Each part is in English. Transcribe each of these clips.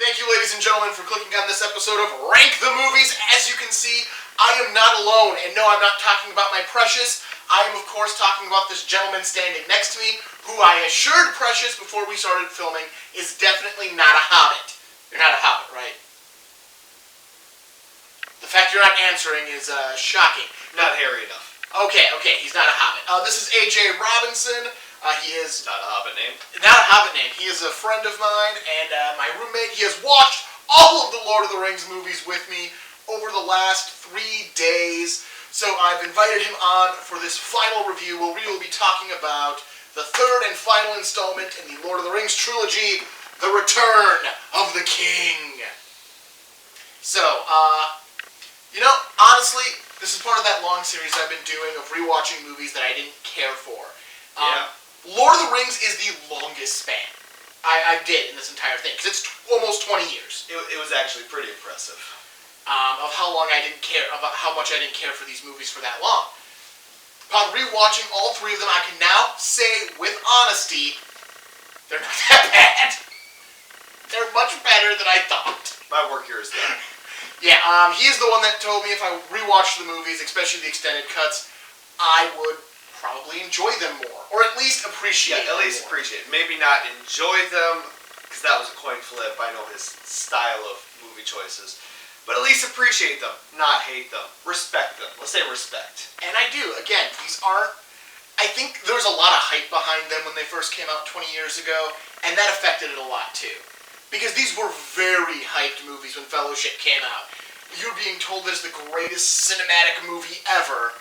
Thank you, ladies and gentlemen, for clicking on this episode of Rank the Movies. As you can see, I am not alone, and no, I'm not talking about my Precious. I am, of course, talking about this gentleman standing next to me, who I assured Precious before we started filming is definitely not a hobbit. You're not a hobbit, right? The fact you're not answering is shocking. Not hairy enough. Okay, he's not a hobbit. This is A.J. Robinson. He is... Not a hobbit name. Not a hobbit name. He is a friend of mine and my roommate. He has watched all of the Lord of the Rings movies with me over the last 3 days. So I've invited him on for this final review where we will be talking about the third and final installment in the Lord of the Rings trilogy, The Return of the King. So, honestly, this is part of that long series I've been doing of rewatching movies that I didn't care for. Lord of the Rings is the longest span I did in this entire thing, because it's almost 20 years. It was actually pretty impressive. Of how long I didn't care, about how much I didn't care for these movies for that long. Upon rewatching all 3 of them, I can now say with honesty, they're not that bad. They're much better than I thought. My work here is done. Yeah, he is the one that told me if I rewatched the movies, especially the extended cuts, I would probably enjoy them more, or at least appreciate them. At least appreciate. Maybe not enjoy them, because that was a coin flip. I know his style of movie choices. But at least appreciate them, not hate them. Respect them. Let's say respect. And I do. Again, these aren't... I think there was a lot of hype behind them when they first came out 20 years ago, and that affected it a lot too. Because these were very hyped movies when Fellowship came out. You're being told this is the greatest cinematic movie ever.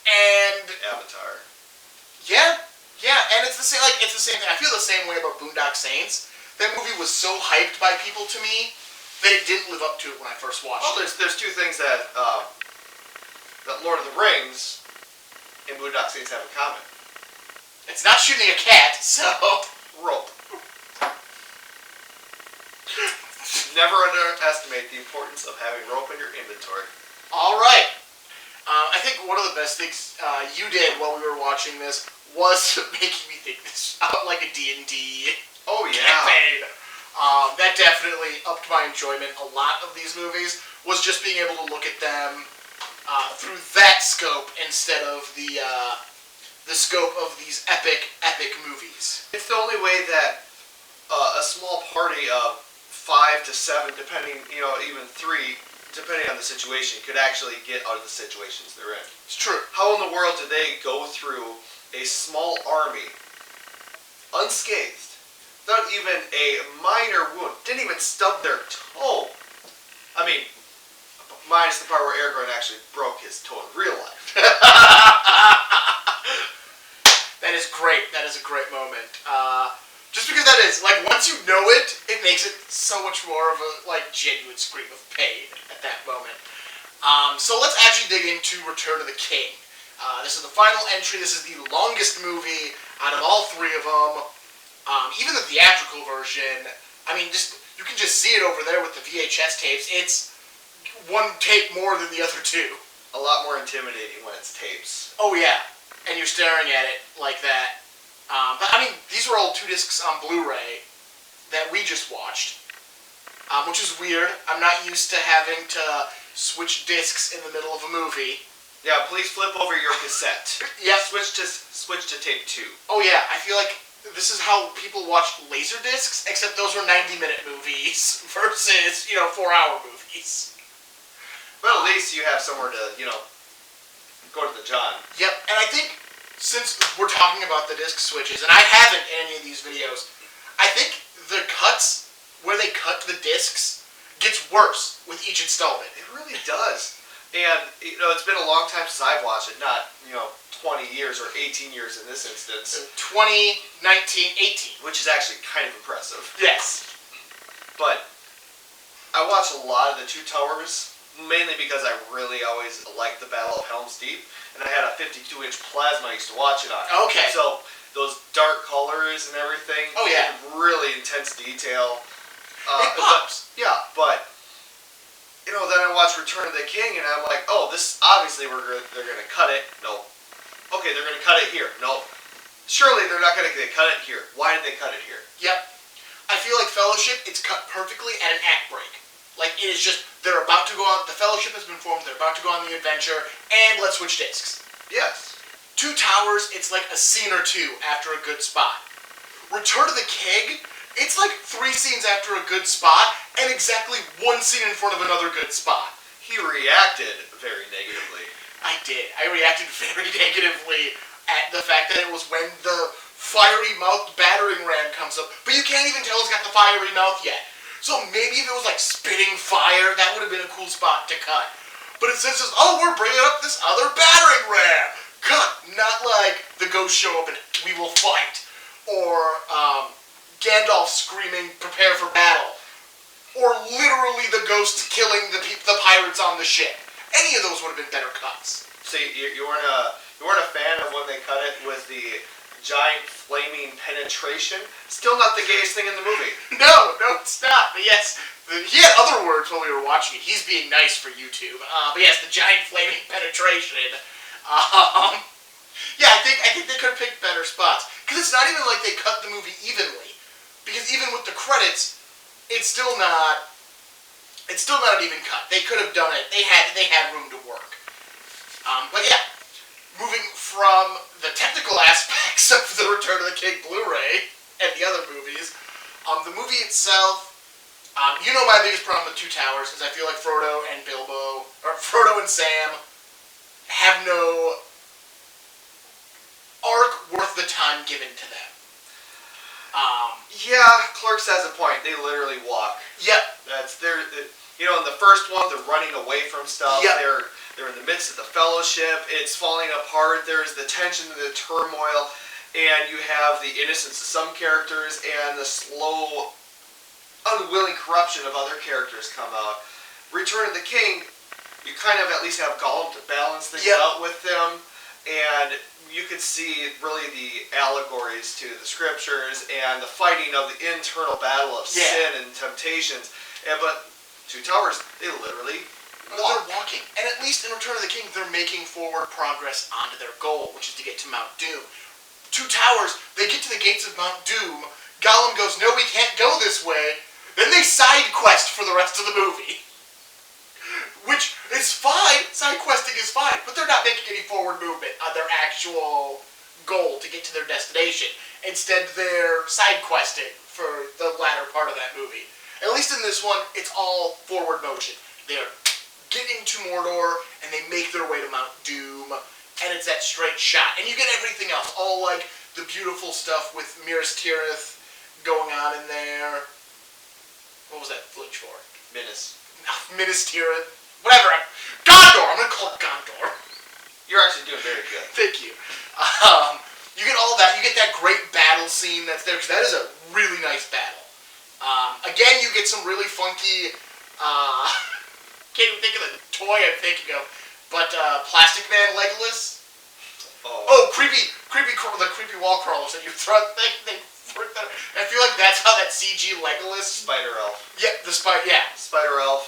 And Avatar. Yeah, and it's the same. It's the same thing. I feel the same way about Boondock Saints. That movie was so hyped by people to me that it didn't live up to it when I first watched it. Well, there's 2 things that Lord of the Rings and Boondock Saints have in common. It's not shooting a cat, so Rope. Never underestimate the importance of having rope in your inventory. All right. I think one of the best things you did while we were watching this was making me think this out like a D&D campaign. That definitely upped my enjoyment. A lot of these movies was just being able to look at them through that scope instead of the scope of these epic movies. It's the only way that a small party of 5 to 7, depending, even 3, depending on the situation, could actually get out of the situations they're in. It's true. How in the world did they go through a small army unscathed, without even a minor wound, didn't even stub their toe? I mean, minus the part where Aragorn actually broke his toe in real life. That is great. That is a great moment. Just because that is, once you know it, it makes it so much more of a, genuine scream of pain at that moment. So let's actually dig into Return of the King. This is the final entry. This is the longest movie out of all 3 of them. Even the theatrical version, I mean, you can just see it over there with the VHS tapes. It's 1 tape more than the other 2. A lot more intimidating when it's tapes. Oh, yeah. And you're staring at it like that. But, I mean, these were all 2 discs on Blu-ray that we just watched, which is weird. I'm not used to having to switch discs in the middle of a movie. Yeah, please flip over your cassette. Yeah. Switch to tape 2. Oh, yeah. I feel like this is how people watched Laserdiscs, except those were 90-minute movies versus, 4-hour movies. But at least you have somewhere to, go to the John. Yep, and I think since we're talking about the disc switches, and I haven't in any of these videos, I think the cuts where they cut the discs gets worse with each installment. It really does. And, it's been a long time since I've watched it. Not, 20 years or 18 years in this instance. 20, 19, 18. Which is actually kind of impressive. Yes. But I watched a lot of the Two Towers, mainly because I really always liked the Battle of Helm's Deep. And I had a 52-inch plasma I used to watch it on. Okay. So those dark colors and everything. Oh, yeah. Really intense detail. It pops. Yeah, but then I watched Return of the King, and I'm like, oh, this obviously they're gonna cut it. No. Okay, they're gonna cut it here. No. Surely they're not gonna cut it here. Why did they cut it here? Yep. I feel like Fellowship, it's cut perfectly at an act break. Like, it is just, they're about to go on, the Fellowship has been formed, they're about to go on the adventure, and let's switch discs. Yes. Two Towers, it's like a scene or two after a good spot. Return of the King, it's like 3 scenes after a good spot, and exactly 1 scene in front of another good spot. He reacted very negatively. I did. I reacted very negatively at the fact that it was when the fiery mouthed battering ram comes up, but you can't even tell it's got the fiery mouth yet. So maybe if it was like spitting fire, that would have been a cool spot to cut. But it says, oh, we're bringing up this other battering ram. Cut. Not like the ghosts show up and we will fight. Or Gandalf screaming, prepare for battle. Or literally the ghosts killing the pirates on the ship. Any of those would have been better cuts. So you weren't a fan of when they cut it with the giant flaming penetration? Still not the gayest thing in the movie. No, it's not. But yes, he had other words while we were watching it. He's being nice for YouTube. But yes, the giant flaming penetration. Yeah, I think they could have picked better spots. Because it's not even like they cut the movie evenly. Because even with the credits, it's still not an even cut. They could have done it. They had room to work. But yeah, moving from the technical aspects of the Return of the King Blu-ray and the other movies, the movie itself, my biggest problem with Two Towers is I feel like Frodo and Sam have no arc worth the time given to them. Yeah, Clerks has a point. They literally walk. Yep. In the first one, they're running away from stuff. Yep. They're in the midst of the Fellowship. It's falling apart. There's the tension and the turmoil, and you have the innocence of some characters and the slow, unwilling corruption of other characters come out. Return of the King, you kind of at least have Gollum to balance things out with them, and you could see really the allegories to the scriptures and the fighting of the internal battle of sin and temptations. But Two Towers, they literally walk. They're walking. And at least in Return of the King, they're making forward progress onto their goal, which is to get to Mount Doom. Two Towers, they get to the gates of Mount Doom. Gollum goes, no, we can't go this way. Then they side quest for the rest of the movie. Which is fine. Side questing is fine. But they're not making any forward movement on their actual goal to get to their destination. Instead, they're side questing for the latter part of that movie. At least in this one, it's all forward motion. They're getting to Mordor, and they make their way to Mount Doom, and it's that straight shot. And you get everything else, all like the beautiful stuff with Minas Tirith going on in there. What was that flinch for? Minas Tirith. Whatever. Gondor! I'm gonna call it Gondor. You're actually doing very good. Thank you. You get all that. You get that great battle scene that's there, because that is a really nice battle. Again, you get some really funky, can't even think of the toy I'm thinking of, but Plastic Man Legolas. Oh, the creepy wall crawlers that you throw. I feel like that's how that CG Legolas. Spider Elf. Yeah, Spider Elf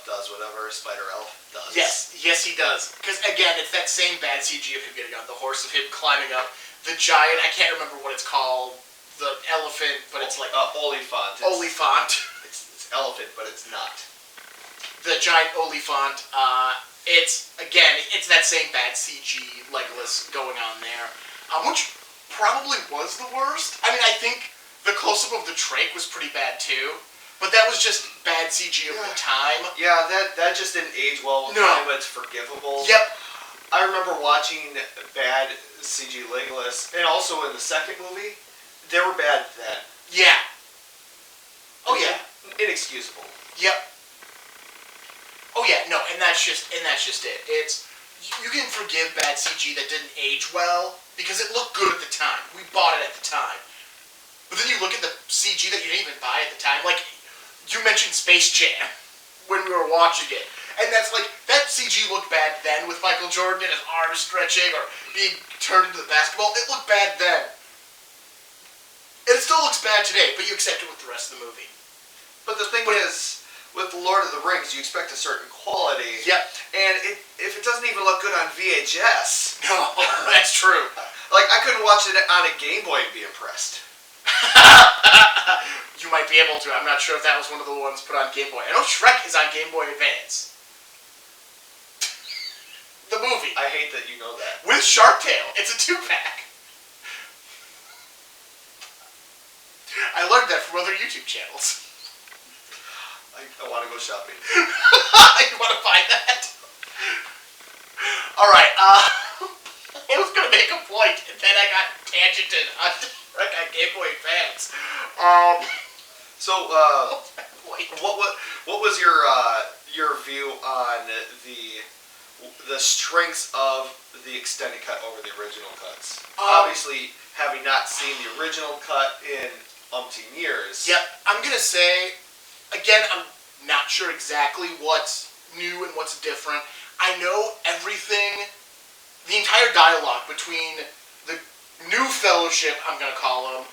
does whatever Spider Elf does. Yes, he does. Because again, it's that same bad CG of him getting on the horse, of him climbing up the giant. I can't remember what it's called. The elephant, but it's like Oliphant. Oliphant. It's elephant, but it's not. The giant Oliphant. It's that same bad CG Legolas going on there, which probably was the worst. I mean, I think the close-up of the trach was pretty bad too, but that was just bad CG of the time. Yeah, that just didn't age well with time, but it's forgivable. Yep. I remember watching bad CG Legolas, and also in the second movie. They were bad then. Yeah. Oh yeah. Inexcusable. Yep. Oh yeah. No, and that's just it. It's you can forgive bad CG that didn't age well because it looked good at the time. We bought it at the time. But then you look at the CG that you didn't even buy at the time. Like you mentioned Space Jam when we were watching it, and that's like that CG looked bad then with Michael Jordan and his arms stretching or being turned into the basketball. It looked bad then. It still looks bad today, but you accept it with the rest of the movie. But the thing is, with The Lord of the Rings, you expect a certain quality. Yep. And if it doesn't even look good on VHS... No, that's true. Like, I couldn't watch it on a Game Boy and be impressed. You might be able to. I'm not sure if that was one of the ones put on Game Boy. I know Shrek is on Game Boy Advance. The movie. I hate that you know that. With Shark Tale. It's a 2-pack. I learned that from other YouTube channels. I want to go shopping. You want to find that? Alright, I was going to make a point, and then I got tangented on Game Boy Advance. So, what was your view on the strengths of the extended cut over the original cuts? Obviously, having not seen the original cut in umpteen years. Yep, I'm gonna say, again, I'm not sure exactly what's new and what's different. I know everything, the entire dialogue between the new Fellowship, I'm gonna call them,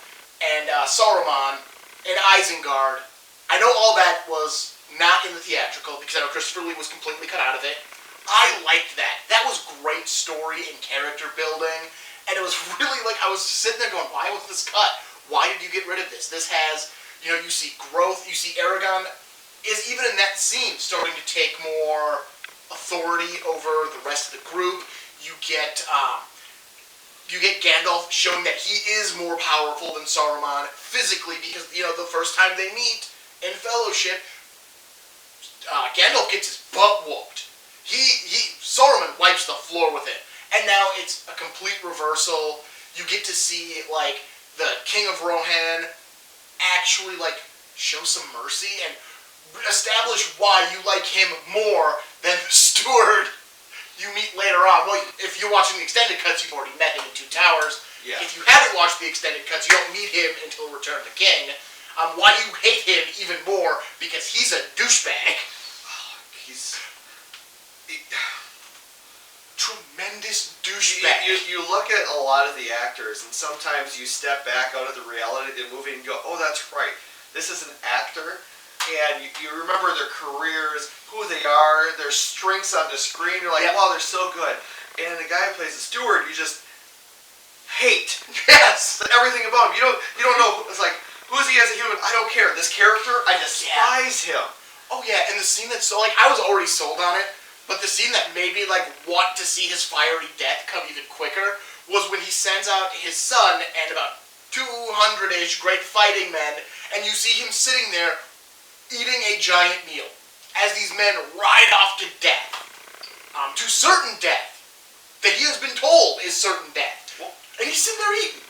and Saruman and Isengard. I know all that was not in the theatrical because I know Christopher Lee was completely cut out of it. I liked that. That was great story and character building, and it was really like I was sitting there going, why was this cut? Why did you get rid of this? This has, you see growth. You see Aragon is even in that scene starting to take more authority over the rest of the group. You get Gandalf showing that he is more powerful than Saruman physically because the first time they meet in Fellowship, Gandalf gets his butt whooped. Saruman wipes the floor with it. And now it's a complete reversal. You get to see, the King of Rohan actually, show some mercy and establish why you like him more than the steward you meet later on. Well, if you're watching the extended cuts, you've already met him in Two Towers. Yeah. If you haven't watched the extended cuts, you don't meet him until Return of the King. Why you hate him even more? Because he's a douchebag. He's... Tremendous douchebag. You look at a lot of the actors, and sometimes you step back out of the reality of the movie and go, oh, that's right. This is an actor, and you remember their careers, who they are, their strengths on the screen. You're like, wow, they're so good. And the guy who plays the steward, you just hate. Yes. Everything about him. You don't know. It's like, who is he as a human? I don't care. This character, I despise him. Oh yeah, and the scene that's I was already sold on it, but the scene that made me want to see his fiery death come even quicker was when he sends out his son and about 200-ish great fighting men, and you see him sitting there eating a giant meal as these men ride off to death, to certain death that he has been told is certain death, and he's sitting there eating.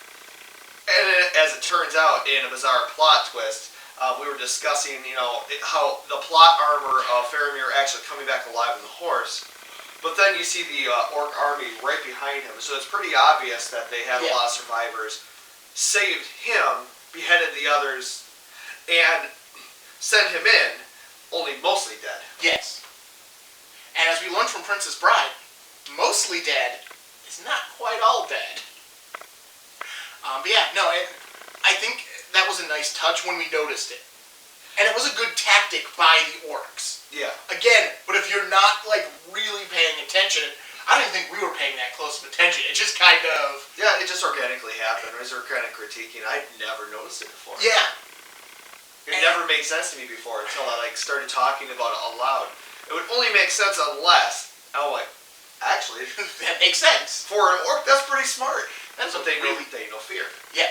And as it turns out, in a bizarre plot twist, we were discussing, how the plot armor of Faramir actually coming back alive in the horse, but then you see the orc army right behind him, so it's pretty obvious that they had a lot of survivors, saved him, beheaded the others, and sent him in, only mostly dead. Yes. And as we learned from Princess Bride, mostly dead is not quite all dead. But yeah, no, I think that was a nice touch when we noticed it. And it was a good tactic by the orcs. Yeah. Again, but if you're not, really paying attention, I don't even think we were paying that close of attention. It just kind of... Yeah, it just organically happened. It was organic critiquing. I'd never noticed it before. Yeah. It never made sense to me before until I, started talking about it aloud. It would only make sense unless... Oh, actually... that makes sense. For an orc, that's pretty smart. That's what they know fear. Yeah.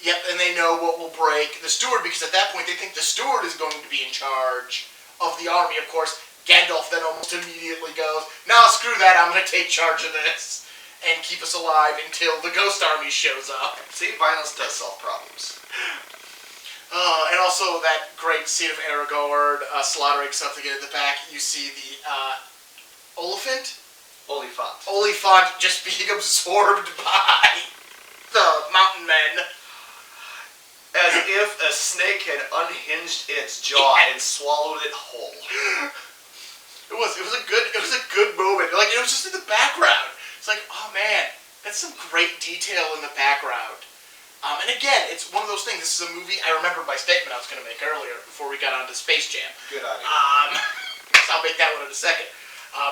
Yep, and they know what will break the steward, because at that point they think the steward is going to be in charge of the army. Of course, Gandalf then almost immediately goes, "No, screw that, I'm going to take charge of this and keep us alive until the ghost army shows up." See, violence does solve problems. And also that great scene of Aragorn slaughtering something in the back. You see the Oliphant just being absorbed by the mountain men. As if a snake had unhinged its jaw and swallowed it whole. It was a good moment. It was just in the background. It's like, oh man, that's some great detail in the background. And again, it's one of those things. This is a movie. I remembered my statement I was going to make earlier before we got on to Space Jam. Good on you. So I'll make that one in a second.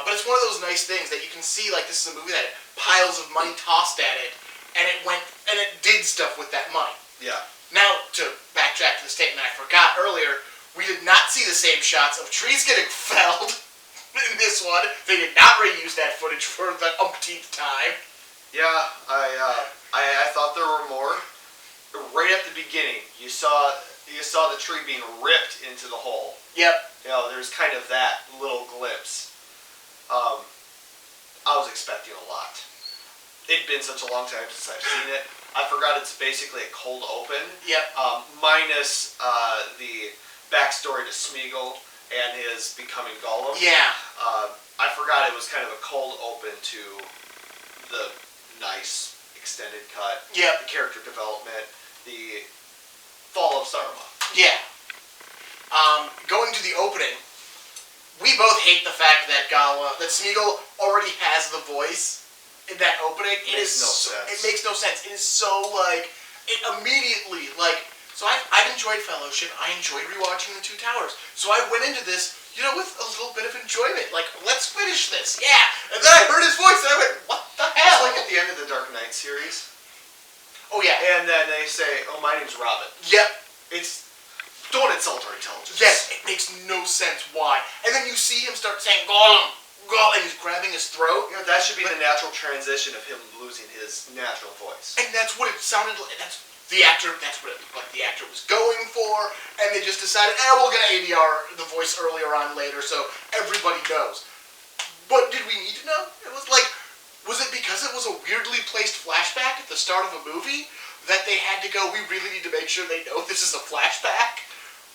But it's one of those nice things that you can see. This is a movie that had piles of money tossed at it, and it did stuff with that money. Yeah. Now, to backtrack to the statement earlier, we did not see the same shots of trees getting felled in this one. They did not reuse that footage for the umpteenth time. Yeah, I thought there were more. Right at the beginning, you saw the tree being ripped into the hole. Yep. You know, there's kind of that little glimpse. I was expecting a lot. It'd been such a long time since I've seen it. I forgot it's basically a cold open. Yep. Minus the backstory to Smeagol and his becoming Gollum. Yeah. I forgot it was kind of a cold open to the nice extended cut. Yep. The character development. The fall of Saruman. Yeah. Going to the opening, we both hate the fact that Smeagol already has the voice in that opening. It makes no sense. It is so, like, it immediately, like, so I've enjoyed Fellowship. I enjoyed rewatching The Two Towers. So I went into this, you know, with a little bit of enjoyment. Like, let's finish this. Yeah. And then I heard his voice and I went, what the hell? It's like at the end of the Dark Knight series. Oh, yeah. And then they say, oh, my name's Robin. Yep. Don't insult our intelligence. Yes, it makes no sense why. And then you see him start saying, Gollum, Gollum, and he's grabbing his throat. You know, that should be the natural transition of him losing his natural voice. And that's what it sounded like. That's what it looked like the actor was going for. And they just decided, we'll get ADR the voice earlier on later so everybody knows. But did we need to know? It was like, was it because it was a weirdly placed flashback at the start of a movie that they had to go, we really need to make sure they know this is a flashback?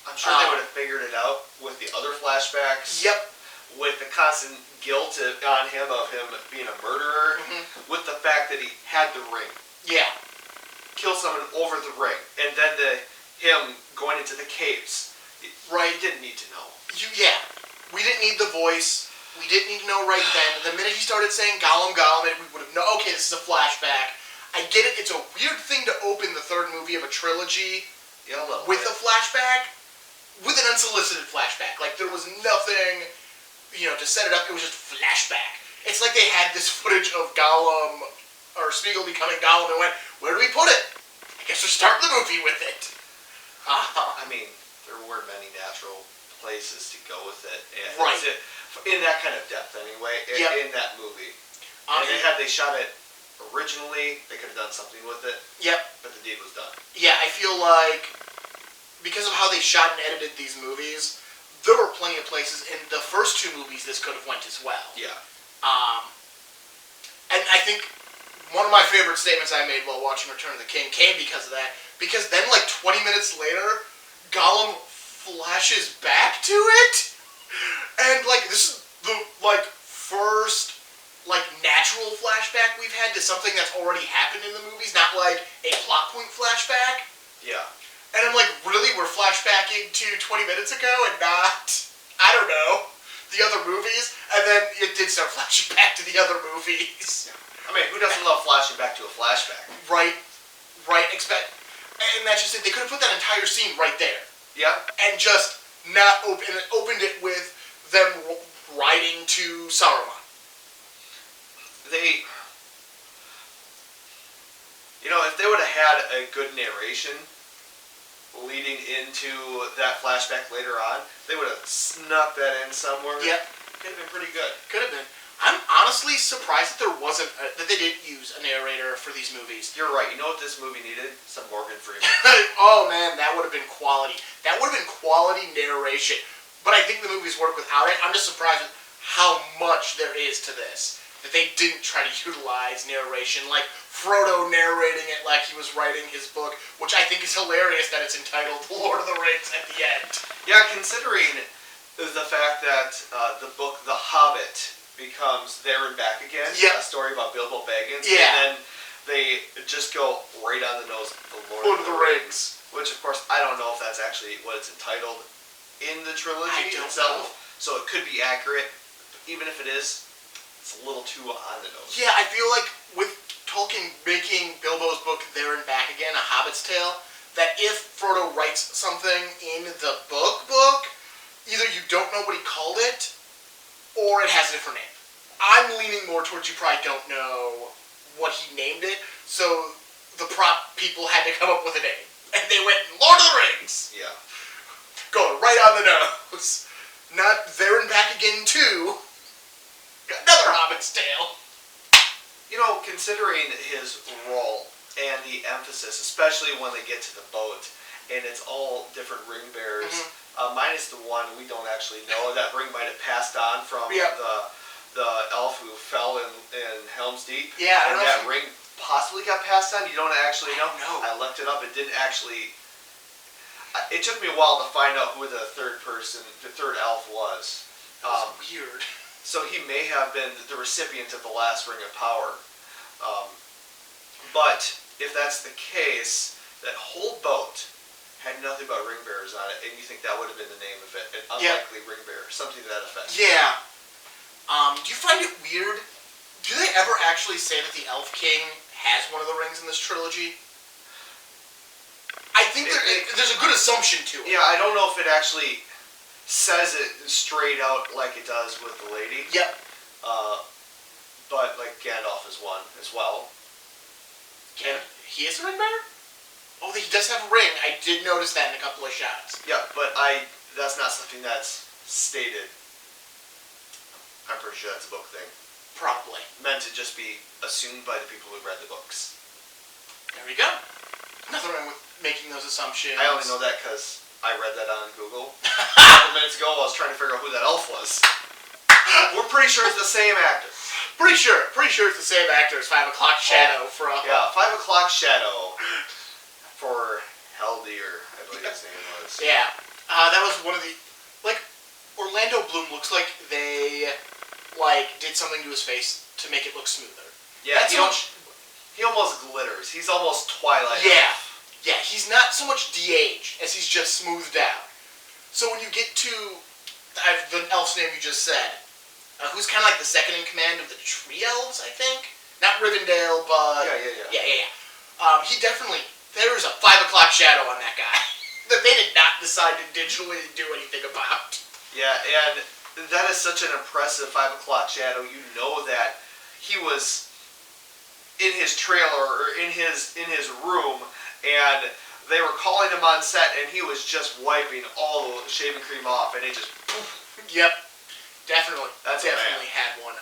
I'm sure they would have figured it out with the other flashbacks. Yep. With the constant guilt on him of him being a murderer. Mm-hmm. With the fact that he had the ring. Yeah. Kill someone over the ring. And then him going into the caves. Right. You didn't need to know. Yeah. We didn't need the voice. We didn't need to know right then. The minute he started saying Gollum, Gollum, we would have known, okay, this is a flashback. I get it. It's a weird thing to open the third movie of a trilogy with a flashback. With an unsolicited flashback. Like, there was nothing, to set it up. It was just flashback. It's like they had this footage of Gollum, or Smeagol becoming Gollum and went, where do we put it? I guess we're starting the movie with it. I mean, there were many natural places to go with it. And right. In that kind of depth, anyway, in that movie. And had they shot it originally, they could have done something with it. Yep. But the deed was done. Yeah, I feel like because of how they shot and edited these movies, there were plenty of places in the first two movies this could have went as well. Yeah. And I think one of my favorite statements I made while watching Return of the King came because of that. Because then, like 20 minutes later, Gollum flashes back to it, and like this is the first natural flashback we've had to something that's already happened in the movies, not like a plot point flashback. Yeah. And I'm like, really? We're flashbacking to 20 minutes ago and not, I don't know, the other movies? And then it did start flashing back to the other movies. I mean, who doesn't love flashing back to a flashback? Right. And that's just it. They could have put that entire scene right there. Yeah. And just not opened it with them riding to Saruman. If they would have had a good narration leading into that flashback later on, they would have snuck that in somewhere. Yep. Could have been pretty good. Could have been. I'm honestly surprised that that they didn't use a narrator for these movies. You're right. You know what this movie needed? Some Morgan Freeman. Oh man, that would have been quality. That would have been quality narration. But I think the movies work without it. I'm just surprised with how much there is to this. That they didn't try to utilize narration, like Frodo narrating it like he was writing his book, which I think is hilarious that it's entitled The Lord of the Rings at the end. Yeah, considering the fact that the book The Hobbit becomes There and Back Again, a story about Bilbo Baggins, and then they just go right on the nose of The Lord of the Rings, which of course I don't know if that's actually what it's entitled in the trilogy itself, so it could be accurate, even if it is. It's a little too on the nose. Yeah, I feel like with Tolkien making Bilbo's book There and Back Again, A Hobbit's Tale, that if Frodo writes something in the book, either you don't know what he called it, or it has a different name. I'm leaning more towards you probably don't know what he named it, so the prop people had to come up with a name. And they went, Lord of the Rings! Yeah. right on the nose. Not There and Back Again 2. Another Hobbit's tale. You know, considering his role and the emphasis, especially when they get to the boat, and it's all different ring bearers, minus the one we don't actually know. That ring might have passed on from the elf who fell in Helm's Deep. Yeah, I and don't know that ring possibly got passed on. You don't actually know. I I looked it up. It didn't actually. It took me a while to find out who the third elf was. That was weird. So he may have been the recipient of the last Ring of Power. But if that's the case, that whole boat had nothing but ring bearers on it, and you think that would have been the name of it, an unlikely ring bearer, something to that effect. Yeah. Do you find it weird? Do they ever actually say that the Elf King has one of the rings in this trilogy? I think there's a good assumption to it. Yeah, I don't know if it actually says it straight out like it does with the lady. Yep. But like Gandalf is one as well. He is a ring bearer? Oh, he does have a ring. I did notice that in a couple of shots. Yeah, but that's not something that's stated. I'm pretty sure that's a book thing. Probably. Meant to just be assumed by the people who read the books. There we go. Nothing wrong with making those assumptions. I only know that because I read that on Google a couple minutes ago while I was trying to figure out who that elf was. We're pretty sure it's the same actor. Pretty sure it's the same actor as 5 O'Clock Shadow from... Yeah, 5 O'Clock Shadow for Haldir, I believe his name was. Yeah. That was one of the... Like, Orlando Bloom looks like they, did something to his face to make it look smoother. Yeah, he almost glitters. He's almost Twilight. Yeah. Yeah, he's not so much de-aged as he's just smoothed out. So when you get to the elf's name you just said, who's kind of like the second in command of the Tree Elves, I think? Not Rivendell, but... Yeah. He definitely... There is a 5 O'Clock Shadow on that guy that they did not decide to digitally do anything about. Yeah, and that is such an impressive 5 O'Clock Shadow. You know that he was in his trailer or in his room, and they were calling him on set, and he was just wiping all the shaving cream off, and it just poof. Yep, definitely. That's definitely had one.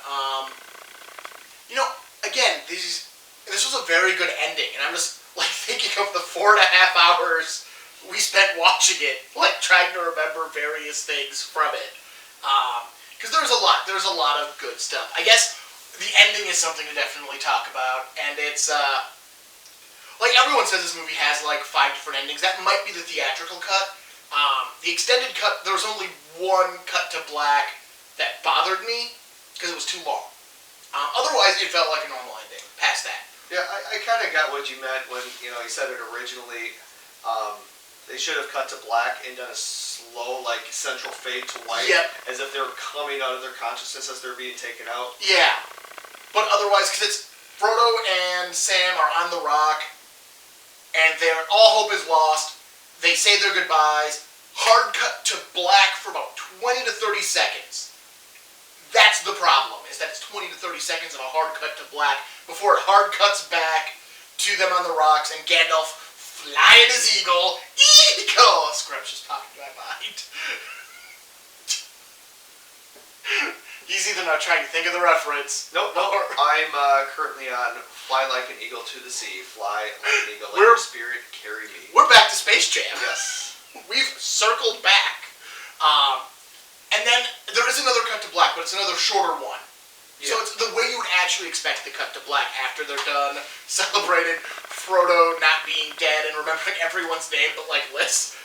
Again, this was a very good ending, and I'm just thinking of the 4.5 hours we spent watching it, trying to remember various things from it. Because there's a lot of good stuff. I guess the ending is something to definitely talk about, and it's everyone says this movie has 5 different endings. That might be the theatrical cut. The extended cut, there was only one cut to black that bothered me because it was too long. Otherwise, it felt like a normal ending. Past that. Yeah, I kind of got what you meant when you said it originally. They should have cut to black and done a slow, central fade to white, as if they were coming out of their consciousness as they're being taken out. Yeah, but otherwise, because it's Frodo and Sam are on the rock, and all hope is lost. They say their goodbyes. Hard cut to black for about 20 to 30 seconds. That's the problem, is that it's 20 to 30 seconds of a hard cut to black before it hard cuts back to them on the rocks and Gandalf flying his eagle. Eagle! Scrub's just popped in my mind. He's either not trying to think of the reference. Nope. I'm currently on Fly Like an Eagle to the Sea. Fly like an eagle, let your spirit carry me. We're back to Space Jam. Yes. We've circled back. And then there is another cut to black, but it's another shorter one. Yeah. So it's the way you would actually expect the cut to black after they're done celebrating Frodo not being dead and remembering everyone's name but Legolas.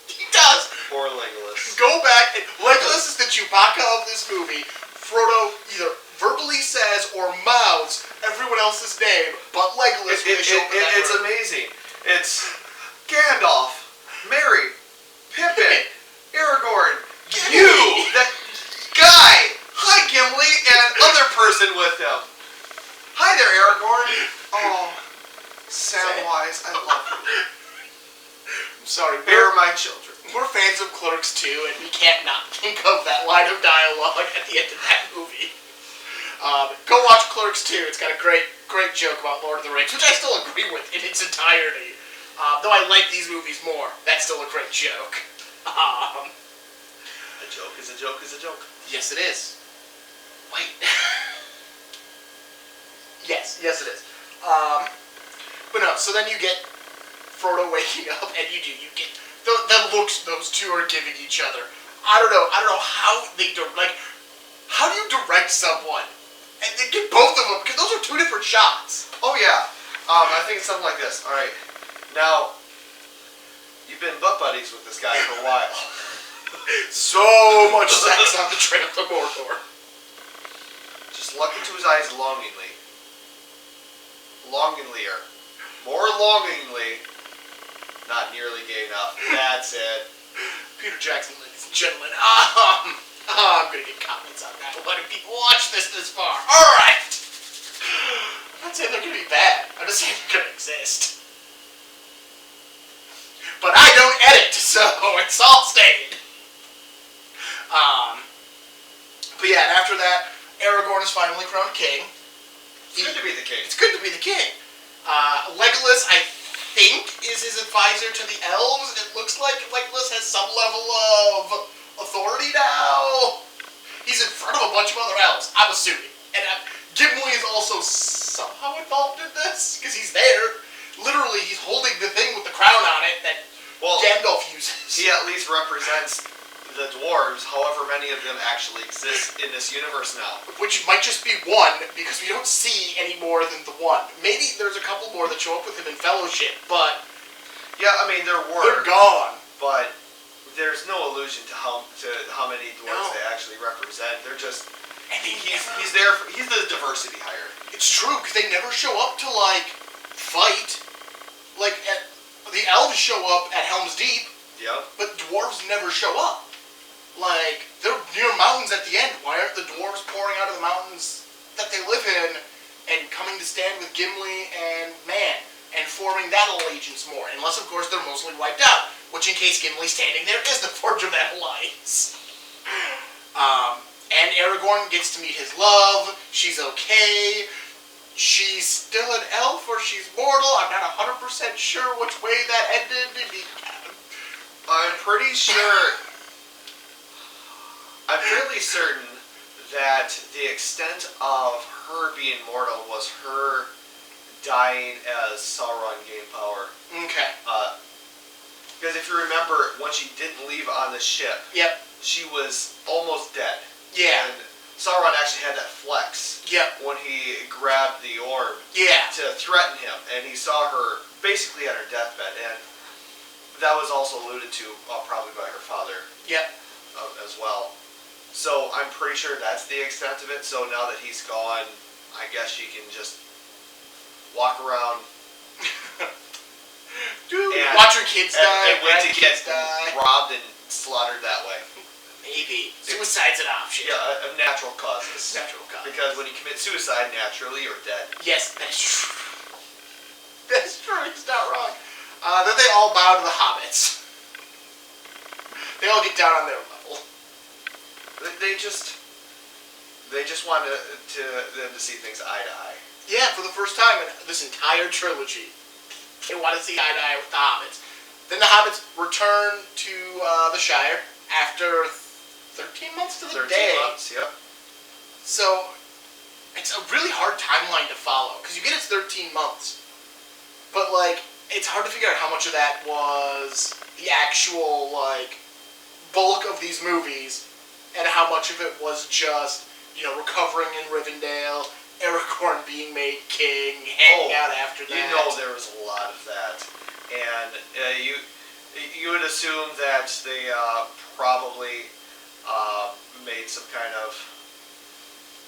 He does. Poor Legolas. Go back. Legolas is the Chewbacca of this movie. Frodo either verbally says or mouths everyone else's name but Legolas. It's amazing. It's Gandalf, Merry, Pippin, Aragorn, you, that guy, hi Gimli, and other person with him. Hi there, Aragorn. Oh, Samwise, I love you. I'm sorry, bear my children. We're fans of Clerks 2, and we can't not think of that line of dialogue at the end of that movie. Go watch Clerks 2. It's got a great joke about Lord of the Rings, which I still agree with in its entirety. Though I like these movies more, that's still a great joke. A joke is a joke is a joke. Yes, it is. Wait. yes, it is. But no, so then you get Frodo waking up, and you get the looks those two are giving each other. I don't know how they how do you direct someone and they get both of them, because those are two different shots. Oh yeah, I think it's something like this. All right, now you've been butt buddies with this guy for a while. So much sex on the trail to Mordor. Just look into his eyes longingly. Longingly-er. More longingly. Not nearly gay enough. That's it. Peter Jackson, ladies and gentlemen. I'm gonna get comments on that. Why do people watch this far? Alright! I'm not saying they're gonna be bad. I'm just saying they're gonna exist. But I don't edit, so it's all staying. But yeah, and after that, Aragorn is finally crowned king. It's good to be the king. It's good to be the king. Legolas, I think, is his advisor to the elves. It looks like Legolas has some level of authority now. He's in front of a bunch of other elves, I'm assuming. And Gimli is also somehow involved in this, because he's there. Literally, he's holding the thing with the crown on it that Gandalf uses. He at least represents the dwarves, however many of them actually exist in this universe now. Which might just be one, because we don't see any more than the one. Maybe there's a couple more that show up with him in Fellowship, but... Yeah, I mean, there were. They're gone. But there's no allusion to how many dwarves they actually represent. They're just... And he's there for, he's the diversity hire. It's true, because they never show up to, fight. The elves show up at Helm's Deep, but dwarves never show up. They're near mountains at the end. Why aren't the dwarves pouring out of the mountains that they live in and coming to stand with Gimli and Man and forming that allegiance more? Unless, of course, they're mostly wiped out, which in case Gimli's standing there is the forge of that alliance. And Aragorn gets to meet his love. She's okay. She's still an elf or she's mortal. I'm not 100% sure which way that ended. I'm pretty sure... I'm fairly certain that the extent of her being mortal was her dying as Sauron gained power. Okay. Because if you remember, when she didn't leave on the ship, she was almost dead. Yeah. And Sauron actually had that flex. When he grabbed the orb. To threaten him, and he saw her basically at her deathbed, and that was also alluded to probably by her father. As well. So I'm pretty sure that's the extent of it. So now that he's gone, I guess she can just walk around. And watch her kids die. And wait to get robbed and slaughtered that way. Maybe. Suicide's an option. Yeah, of natural causes. Natural causes. Because when you commit suicide naturally, you're dead. Yes, that is true. That's true. He's not wrong. Then they all bow to the hobbits. They all get down on their level. They just want them to see things eye to eye. Yeah, for the first time in this entire trilogy, they want to see eye to eye with the hobbits. Then the hobbits return to the Shire after 13 months to the day. 13 months, yep. So it's a really hard timeline to follow because you get it's 13 months, but it's hard to figure out how much of that was the actual bulk of these movies. And how much of it was just, recovering in Rivendell, Aragorn being made king, hanging out after that. There was a lot of that. And you would assume that they probably made some kind of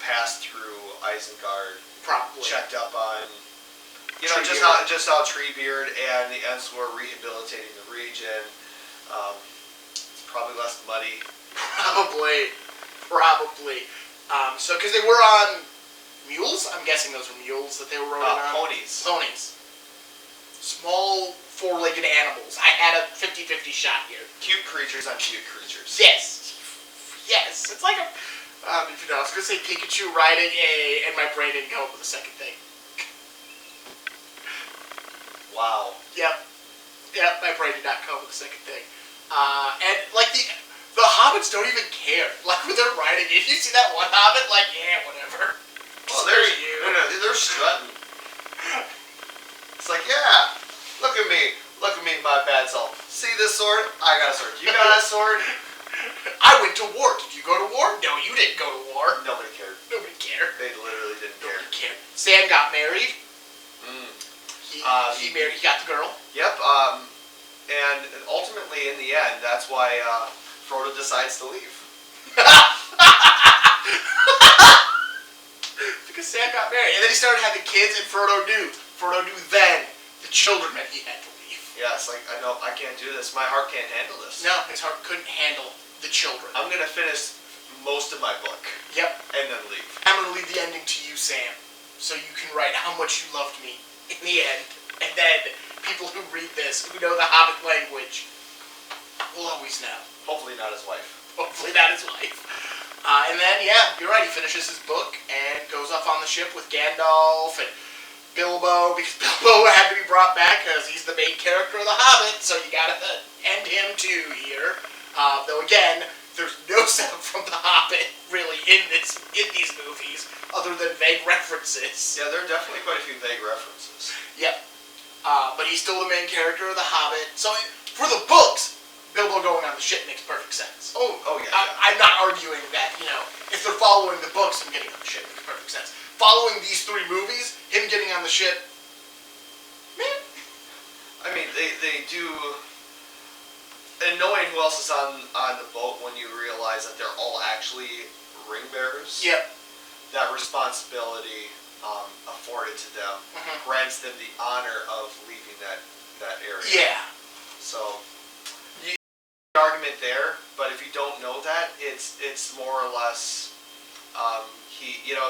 pass through Isengard. Probably. Checked up on, just how Treebeard and the Ents were rehabilitating the region. It's probably less muddy. Probably. So, because they were on mules? I'm guessing those were mules that they were riding on. Ponies. Small, four-legged animals. I had a 50-50 shot here. Cute creatures on cute creatures. Yes. It's like a... I was going to say Pikachu riding and my brain didn't come up with a second thing. Wow. Yep. Yep, I pray did not come with the second thing. And like the hobbits don't even care. Like when they're riding in, you see that one hobbit, like, yeah, whatever. Oh, they're strutting. It's like, yeah, look at me, my bad self. See this sword? I got a sword. You got a sword? I went to war. Did you go to war? No, you didn't go to war. Nobody cared. Nobody cared. They literally didn't care. Nobody cared. Sam got married. He married. He got the girl. Yep. And ultimately, in the end, that's why Frodo decides to leave. Because Sam got married, and then he started having kids, and Frodo knew. Frodo knew then the children meant he had to leave. Yeah, it's like, I know, I can't do this. My heart can't handle this. No, his heart couldn't handle the children. I'm gonna finish most of my book. Yep. And then leave. I'm gonna leave the ending to you, Sam, so you can write how much you loved me in the end, and then people who read this, who know the Hobbit language, will always know. Hopefully not his wife. Hopefully not his wife. And then, yeah, you're right, he finishes his book and goes off on the ship with Gandalf and Bilbo, because Bilbo had to be brought back because he's the main character of The Hobbit, so you gotta end him too here. Though again, there's no setup from The Hobbit really in these movies, other than vague references. Yeah, there are definitely quite a few vague references. Yep. But he's still the main character of The Hobbit. So for the books, Bilbo going on the ship makes perfect sense. Oh yeah. I'm not arguing that, if they're following the books, him getting on the ship makes perfect sense. Following these three movies, him getting on the ship, man. I mean, they do. And knowing who else is on the boat when you realize that they're all actually ring bearers. Yep. That responsibility afforded to them grants them the honor of leaving that area. Yeah. So, argument there, but if you don't know that, it's more or less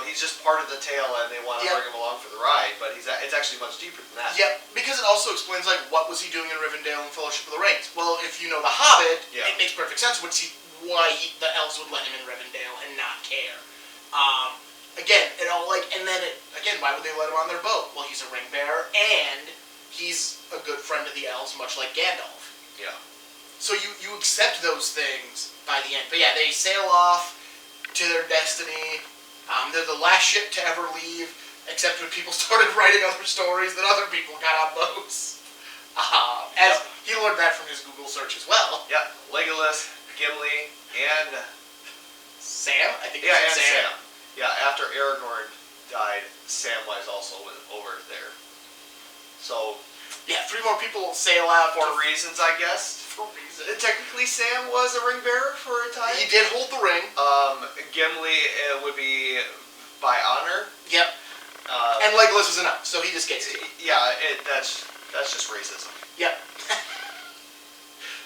he's just part of the tale and they want to bring him along for the ride, but it's actually much deeper than that. Yeah, because it also explains what was he doing in Rivendell and Fellowship of the Rings. Well, if you know The Hobbit, it makes perfect sense why the elves would let him in Rivendell and not care. Again, why would they let him on their boat? Well, he's a ring bearer and he's a good friend of the elves, much like Gandalf. Yeah. So you accept those things by the end. But yeah, they sail off to their destiny. They're the last ship to ever leave, except when people started writing other stories that other people got on boats. He learned that from his Google search as well. Yeah, Legolas, Gimli, and Sam? I think Sam. Yeah, after Aragorn died, Samwise also went over there. So yeah, three more people sail out for reasons, I guess. Technically, Sam was a ring bearer for a time. He did hold the ring. Gimli would be by honor. Yep. And Legolas is enough, so he just gets it. Yeah, that's just racism. Yep.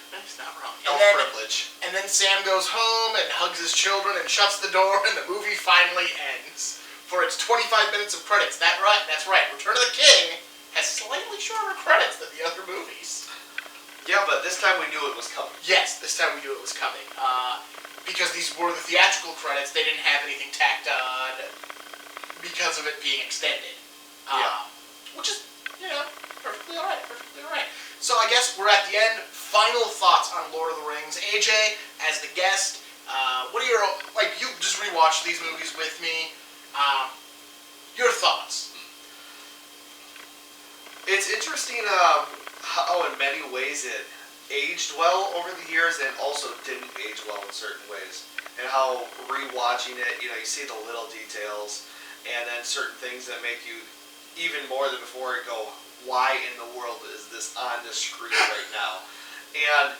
That's not wrong. Privilege. And then Sam goes home and hugs his children and shuts the door, and the movie finally ends. For its 25 minutes of credits. That's right. Return of the King has slightly shorter credits than the other movies. Yeah, but this time we knew it was coming. Yes, this time we knew it was coming. Because these were the theatrical credits, they didn't have anything tacked on because of it being extended. Which is, perfectly alright. So I guess we're at the end. Final thoughts on Lord of the Rings. AJ, as the guest, what are your, you just rewatched these movies with me. Your thoughts? It's interesting how in many ways it aged well over the years and also didn't age well in certain ways. And how rewatching it, you see the little details and then certain things that make you even more than before go, why in the world is this on the screen right now? And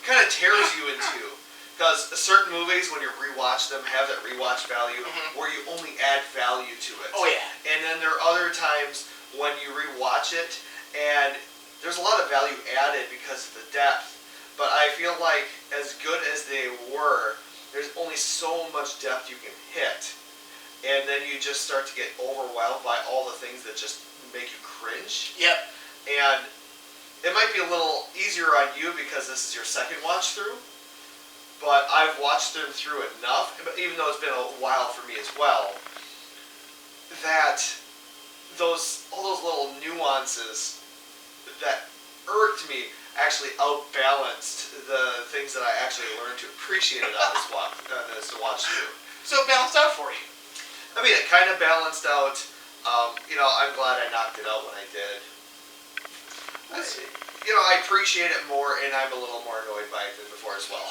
kind of tears you in two. Because certain movies, when you rewatch them, have that rewatch value where you only add value to it. Oh, yeah. And then there are other times when you rewatch it, and there's a lot of value added because of the depth. But I feel like as good as they were, there's only so much depth you can hit. And then you just start to get overwhelmed by all the things that just make you cringe. Yep. And it might be a little easier on you because this is your second watch through. But I've watched them through enough, even though it's been a while for me as well, that all those little nuances that irked me actually outbalanced the things that I actually learned to appreciate it on this watch through. So it balanced out for you. I mean, it kind of balanced out. I'm glad I knocked it out when I did. I appreciate it more, and I'm a little more annoyed by it than before as well.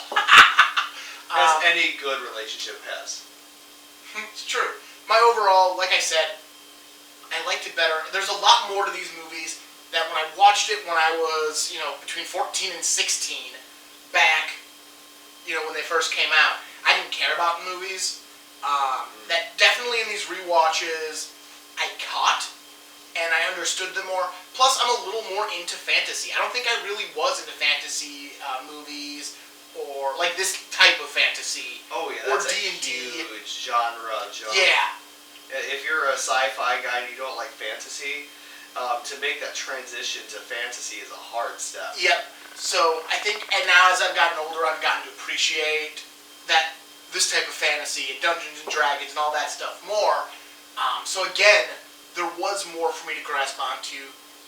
As any good relationship has. It's true. My overall, like I said, I liked it better. There's a lot more to these movies that when I watched it when I was, between 14 and 16, back, when they first came out, I didn't care about movies. That definitely in these rewatches, I caught, and I understood them more. Plus, I'm a little more into fantasy. I don't think I really was into fantasy movies, or like this type of fantasy. Oh yeah, or that's D&D. a huge genre. Yeah. If you're a sci-fi guy and you don't like fantasy, to make that transition to fantasy is a hard step. Yep. So I think, and now as I've gotten older, I've gotten to appreciate this type of fantasy and Dungeons and Dragons and all that stuff more. So again, there was more for me to grasp onto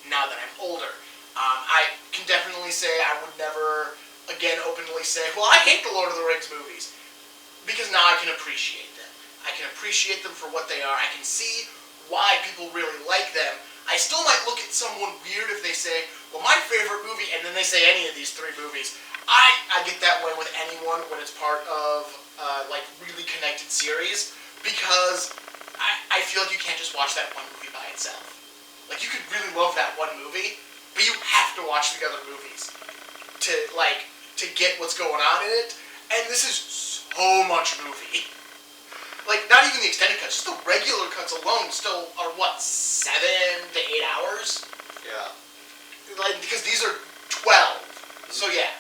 now that I'm older. I can definitely say I would never, again, openly say, well, I hate the Lord of the Rings movies. Because now I can appreciate them. I can appreciate them for what they are. I can see why people really like them. I still might look at someone weird if they say, well, my favorite movie, and then they say any of these three movies. I get that way with anyone when it's part of, really connected series. Because I feel like you can't just watch that one movie by itself. Like, you could really love that one movie, but you have to watch the other movies to get what's going on in it. And this is so much movie. Like, not even the extended cuts, just the regular cuts alone still are, 7 to 8 hours? Yeah. Because these are 12. So, yeah.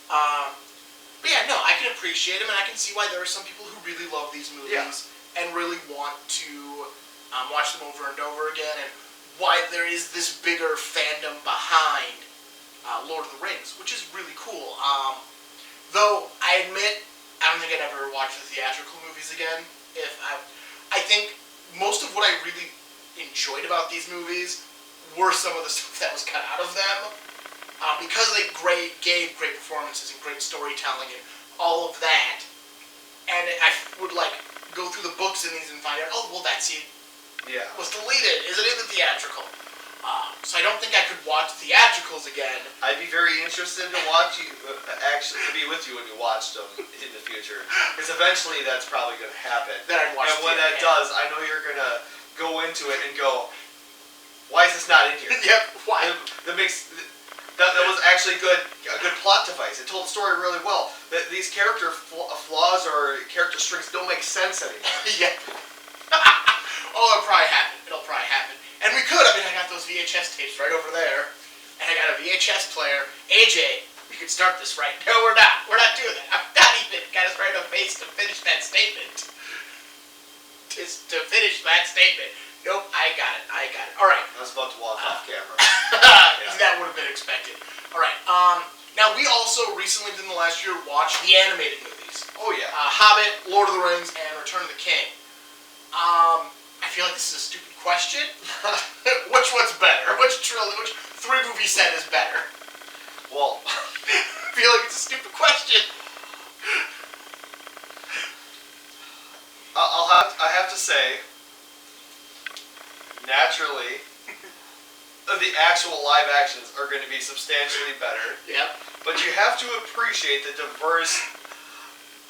But yeah, no, I can appreciate them, and I can see why there are some people who really love these movies and really want to watch them over and over again, and why there is this bigger fandom behind Lord of the Rings, which is really cool. Though, I admit, I don't think I'd ever watch the theatrical movies again. I think most of what I really enjoyed about these movies were some of the stuff that was cut out of them. Because they gave great performances and great storytelling and all of that. And I would go through the books in these and find out, oh, well, that scene was deleted. Is it in the theatrical? So I don't think I could watch theatricals again. I'd be very interested to watch you, to be with you when you watched them in the future. Because eventually that's probably going to happen. Then I'd watch and when that does, I know you're going to go into it and go, why is this not in here? Yep, why? That was actually a good plot device. It told the story really well. That these character flaws or character strengths don't make sense anymore. Yep. Oh, it'll probably happen. And we could. I got those VHS tapes right over there. And I got a VHS player. AJ, we could start this right. No, we're not. We're not doing that. I'm not even got us right in the face to finish that statement. To finish that statement. Nope, I got it. All right. I was about to walk off camera. That would have been expected. All right. Now, we also recently, within the last year, watched the animated movies. Oh, yeah. Hobbit, Lord of the Rings, and Return of the King. I feel like this is a stupid question. Which one's better? Which 3-movie set is better? Well, I feel like it's a stupid question. I have to say, naturally, the actual live actions are going to be substantially better. Yep. But you have to appreciate the diverse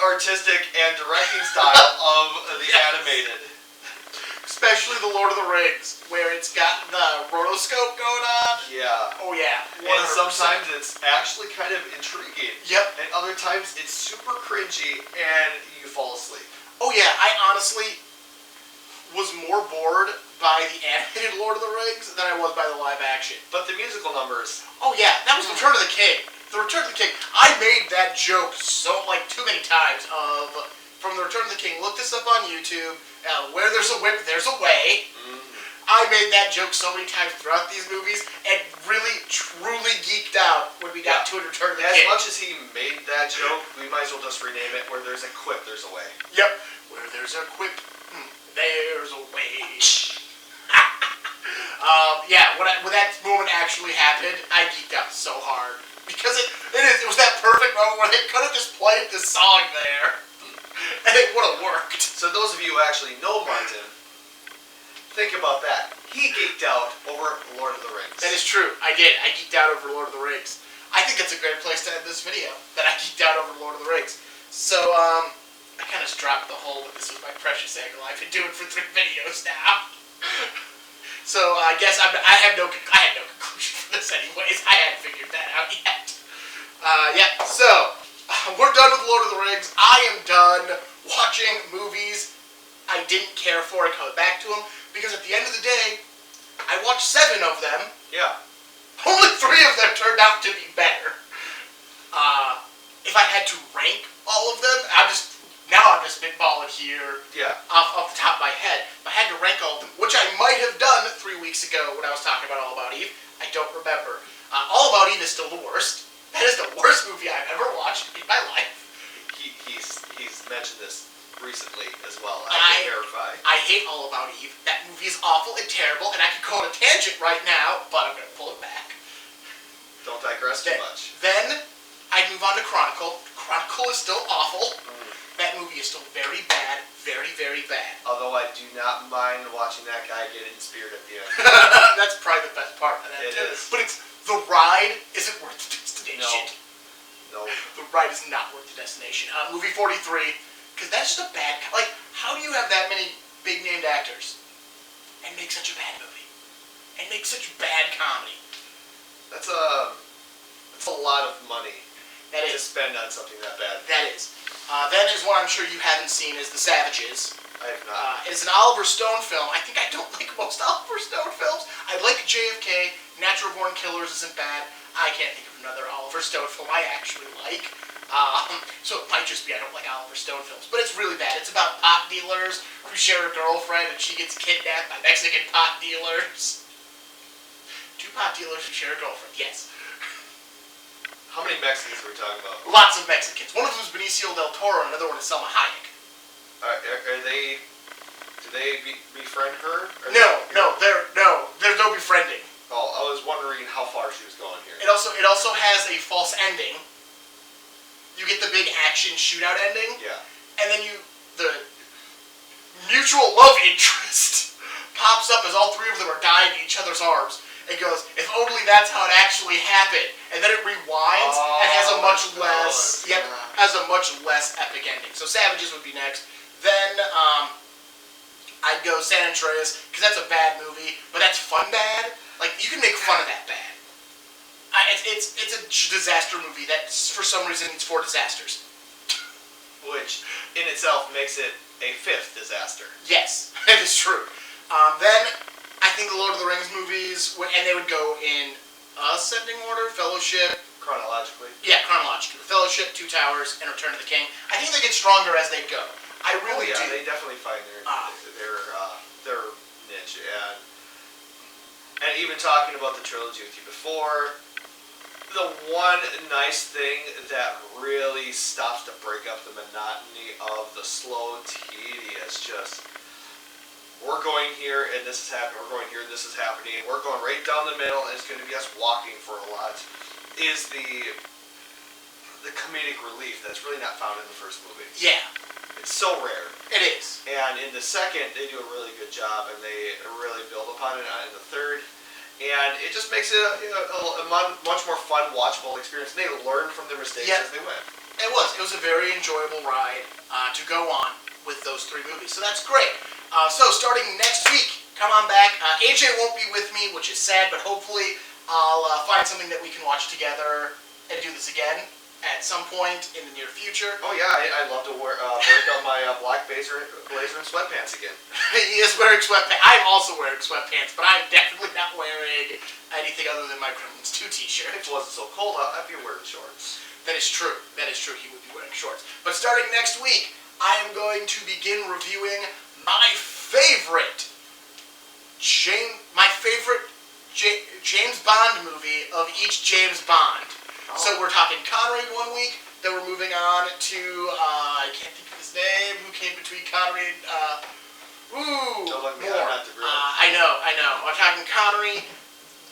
artistic and directing style of the animated. Especially the Lord of the Rings, where it's got the rotoscope going on. Yeah. Oh yeah. 100%. And sometimes it's actually kind of intriguing. Yep. And other times it's super cringy and you fall asleep. Oh yeah, I honestly was more bored by the animated Lord of the Rings than I was by the live action. But the musical numbers. Oh yeah, that was Return of the King. The Return of the King. I made that joke too many times from the Return of the King. Look this up on YouTube. Where there's a whip, there's a way. Mm-hmm. I made that joke so many times throughout these movies and really, truly geeked out when we got to Return of the King. As much as he made that joke, we might as well just rename it Where There's a Quip, There's a Way. Yep. Where there's a quip, there's a way. When that moment actually happened, I geeked out so hard because it was that perfect moment where they could have just played the song there, and it would have worked. So those of you who actually know Martin, think about that. He geeked out over Lord of the Rings. That is true. I did. I geeked out over Lord of the Rings. I think that's a great place to end this video. That I geeked out over Lord of the Rings. So I kind of just dropped the whole. This was my precious angle. I've been doing for 3 videos now. So I guess I had no conclusion for this anyways. I hadn't figured that out yet. So we're done with Lord of the Rings. I am done watching movies I didn't care for and coming back to them because at the end of the day, I watched 7 of them. Yeah. Only 3 of them turned out to be better. If I had to rank all of them, I'm just spitballing here. Yeah. Off the top of my head. If I had to rank all of them, which I might have done 3 weeks ago when I was talking about All About Eve, I don't remember. All About Eve is still the worst. That is the worst movie I've ever watched in my life. He's mentioned this recently as well. I can verify. I hate All About Eve. That movie is awful and terrible, and I could go on a tangent right now, but I'm going to pull it back. Don't digress too much. Then I'd move on to Chronicle. Chronicle is still awful. That movie is still very bad. Very, very bad. Although I do not mind watching that guy get in spirit at the end. That's probably the best part of that. It is. But the ride isn't worth the destination. No. The ride is not worth the destination. Movie 43, because that's just a bad... Like, how do you have that many big-named actors and make such a bad movie? And make such bad comedy? That's a lot of money That to is. spend on something that bad. That is. Then is one I'm sure you haven't seen is The Savages. I have not. It's an Oliver Stone film. I think I don't like most Oliver Stone films. I like JFK. Natural Born Killers isn't bad. I can't think of another Oliver Stone film I actually like. So it might just be I don't like Oliver Stone films. But it's really bad. It's about pot dealers who share a girlfriend and she gets kidnapped by Mexican pot dealers. 2 pot dealers who share a girlfriend, yes. How many Mexicans are we talking about? Lots of Mexicans. One of them is Benicio del Toro, and another one is Selma Hayek. Are they? Do they befriend her? There's no befriending. Oh, I was wondering how far she was going here. It also has a false ending. You get the big action shootout ending, Yeah. and then the mutual love interest pops up as all 3 of them are dying in each other's arms. It goes, if only that's how it actually happened, and then it rewinds and has a much less, epic ending. So Savages would be next. Then I'd go San Andreas because that's a bad movie, but that's fun bad. Like you can make fun of that bad. It's a disaster movie that for some reason needs 4 disasters. Which in itself makes it a 5th disaster. Yes, that is true. Then I think the Lord of the Rings movies, and they would go in ascending order, Fellowship. Chronologically. Yeah, chronologically. Fellowship, 2 Towers, and Return of the King. I think they get stronger as they go. I really do. They definitely find their niche. And even talking about the trilogy with you before, the one nice thing that really stops to break up the monotony of the slow, tedious, just... We're going here and this is happening, we're going here and this is happening, we're going right down the middle and it's going to be us walking for a lot, is the comedic relief that's really not found in the first movie. Yeah. It's so rare. It is. And in the second, they do a really good job and they really build upon it in the third. And it just makes it a much more fun, watchable experience. They learn from their mistakes as they went. It was a very enjoyable ride to go on with those 3 movies. So that's great. So starting next week, come on back. AJ won't be with me, which is sad, but hopefully I'll find something that we can watch together and do this again at some point in the near future. Oh yeah, I'd love to break out my black blazer and sweatpants again. He is wearing sweatpants. I'm also wearing sweatpants, but I'm definitely not wearing anything other than my Gremlins 2 t-shirt. If it wasn't so cold out, I'd be wearing shorts. That is true. That is true. He would be wearing shorts. But starting next week, I am going to begin reviewing my favorite James Bond movie of each James Bond. Oh. So we're talking Connery 1 week, then we're moving on to, I can't think of his name, who came between Connery and, Ooh, Don't look at me, more. I'm not the grill. I know. I'm talking Connery,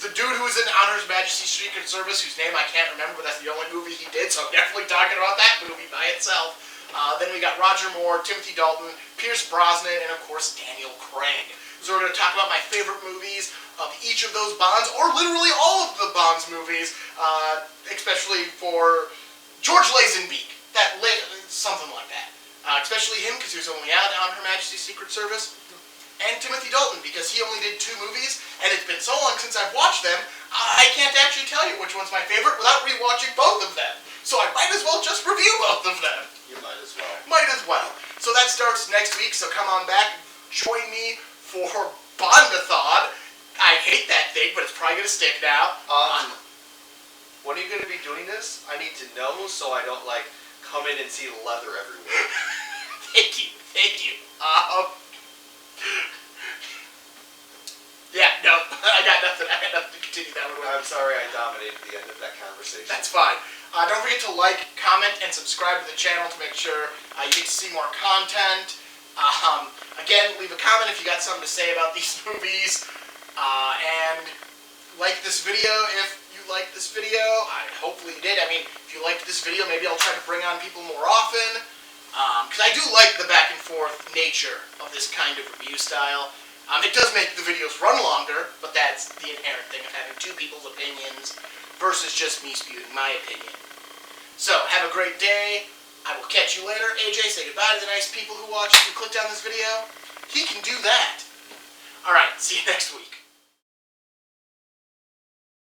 the dude who was in On Her Majesty's Secret Service, whose name I can't remember, but that's the only movie he did, so I'm definitely talking about that movie by itself. Then we got Roger Moore, Timothy Dalton, Pierce Brosnan, and of course Daniel Craig. So we're going to talk about my favorite movies of each of those Bonds, or literally all of the Bonds movies, especially for George Lazenby, something like that. Especially him, because he was only out on Her Majesty's Secret Service. And Timothy Dalton, because he only did 2 movies, and it's been so long since I've watched them, I can't actually tell you which one's my favorite without rewatching both of them. So I might as well just review both of them. You might as well. Might as well. So that starts next week, so come on back, join me for Bondathon. I hate that thing, but it's probably going to stick now. When are you going to be doing this? I need to know so I don't, come in and see leather everywhere. Thank you. Yeah, no, I got nothing to continue that one with. I'm sorry I dominated the end of that conversation. That's fine. Don't forget to like, comment, and subscribe to the channel to make sure you get to see more content. Again, leave a comment if you got something to say about these movies. And like this video if you liked this video. Hopefully you did. I mean, if you liked this video, maybe I'll try to bring on people more often. Because I do like the back and forth nature of this kind of review style. It does make the videos run longer, but that's the inherent thing of having 2 people's opinions versus just me spewing my opinion. So, have a great day. I will catch you later. AJ, say goodbye to the nice people who watched and clicked on this video. He can do that. Alright, see you next week.